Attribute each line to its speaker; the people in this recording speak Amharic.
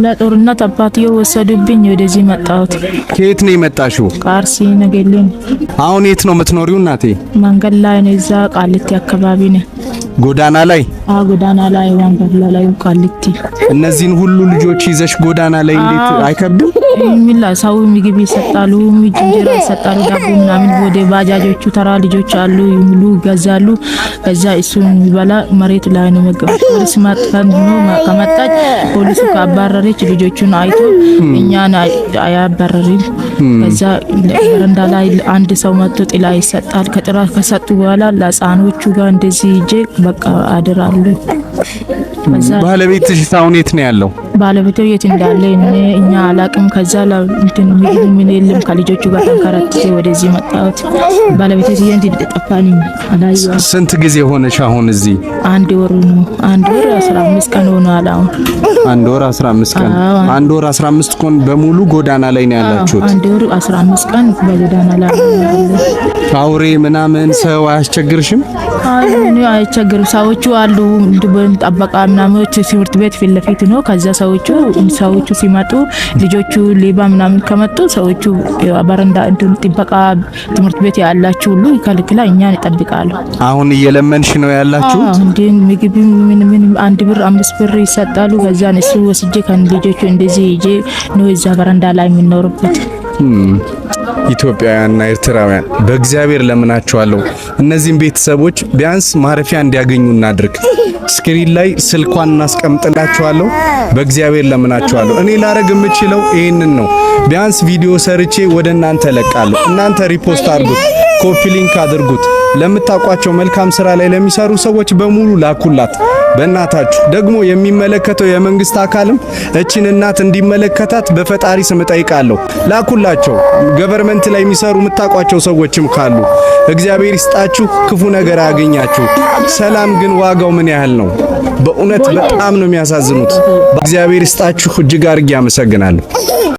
Speaker 1: ለጦርነት አባትዬ ወሰዱብኝ ወደዚህ መጣሁት።
Speaker 2: ከየት ነው የመጣሽው?
Speaker 1: ከአርሲ ነገሌን።
Speaker 2: አሁን የት ነው የምትኖሪው እናቴ?
Speaker 1: መንገድ ላይ ነው፣ እዛ ቃሊቲ አካባቢ ነው።
Speaker 2: ጎዳና ላይ?
Speaker 1: ጎዳና ላይ መንገድ ላይ ቃሊቲ።
Speaker 2: እነዚህን ሁሉ ልጆች ይዘሽ ጎዳና ላይ እንዴት አይከብድም?
Speaker 1: ሚላ ሰው ምግብ ይሰጣሉ፣ እንጀራ ይሰጣሉ፣ ዳቦ ምናምን ወደ ባጃጆቹ ተራ ልጆች አሉ ይሙሉ ይገዛሉ። ከዛ እሱን የሚበላ መሬት ላይ ነው መገብ። ፖሊስ ማጥፋት ነው ከመጣች ፖሊሱ ካባረረች ልጆቹን አይቶ እኛን አያባረርም። ከዛ በረንዳ ላይ አንድ ሰው መጥቶ ጥላ ይሰጣል። ከጥላ ከሰጡ በኋላ ለሕፃኖቹ ጋር እንደዚህ ይጄ በቃ አድራሉ።
Speaker 2: ባለቤትሽ አሁን የት ነው ያለው?
Speaker 1: ባለቤቴ የት እንዳለ እኛ አላቅም። ከዛ እንትን ምን የለም ከልጆቹ ጋር ተንከራትቼ ወደዚህ መጣሁት። ባለቤቴ ዘንድ ጠፋኝ አላየሁም።
Speaker 2: ስንት ጊዜ ሆነሽ አሁን እዚህ?
Speaker 1: አንድ ወር ነው። 15 ቀን ሆኗል። አሁን
Speaker 2: 1 ወር 15 ቀን። 1 ወር 15 ቀን በሙሉ ጎዳና ላይ ነው ያላችሁት?
Speaker 1: 1 ወር 15 ቀን በጎዳና ላይ ነው ያለው።
Speaker 2: አውሬ ምናምን ሰው አያስቸግርሽም?
Speaker 1: አይ ነው አይቸግርም። ሰዎቹ አሉ ጠበቃ ምናምን ትምህርት ቤት ፊት ለፊት ነው። ከዛ ሰዎቹ ሲመጡ ልጆቹ ሌባ ምናምን ከመጡ ሰዎቹ በረንዳ ጥበቃ ትምህርት ቤት ያላችሁ ሁሉ ይከልክላ እኛን ይጠብቃሉ።
Speaker 2: አሁን እየለመንሽ ነው ያላችሁ?
Speaker 1: እንዴ ምግብ ምን 1 ብር 5 ብር ይሰጣሉ። ከዛ እሱ ወስጄ ከልጆቹ እንደዚህ ይዤ ነው እዛ በረንዳ ላይ የሚኖርበት።
Speaker 2: ኢትዮጵያውያንና ኤርትራውያን በእግዚአብሔር ለምናችኋለሁ፣ እነዚህን ቤተሰቦች ቢያንስ ማረፊያ እንዲያገኙ እናድርግ። ስክሪን ላይ ስልኳን እናስቀምጥላችኋለሁ። በእግዚአብሔር ለምናችኋለሁ። እኔ ላረግ የምችለው ይሄንን ነው። ቢያንስ ቪዲዮ ሰርቼ ወደ እናንተ ለቃለሁ። እናንተ ሪፖስት አድርጉት፣ ኮፒ ሊንክ አድርጉት። ለምታውቋቸው መልካም ስራ ላይ ለሚሰሩ ሰዎች በሙሉ ላኩላት። በእናታችሁ ደግሞ የሚመለከተው የመንግስት አካልም እቺን እናት እንዲመለከታት በፈጣሪ ስም ጠይቃለሁ። ላኩላቸው። ገቨርመንት ላይ የሚሰሩ የምታውቋቸው ሰዎችም ካሉ እግዚአብሔር ይስጣችሁ፣ ክፉ ነገር አያገኛችሁ። ሰላም ግን ዋጋው ምን ያህል ነው? በእውነት በጣም ነው የሚያሳዝኑት። እግዚአብሔር ይስጣችሁ። እጅግ አድርጌ አመሰግናለሁ።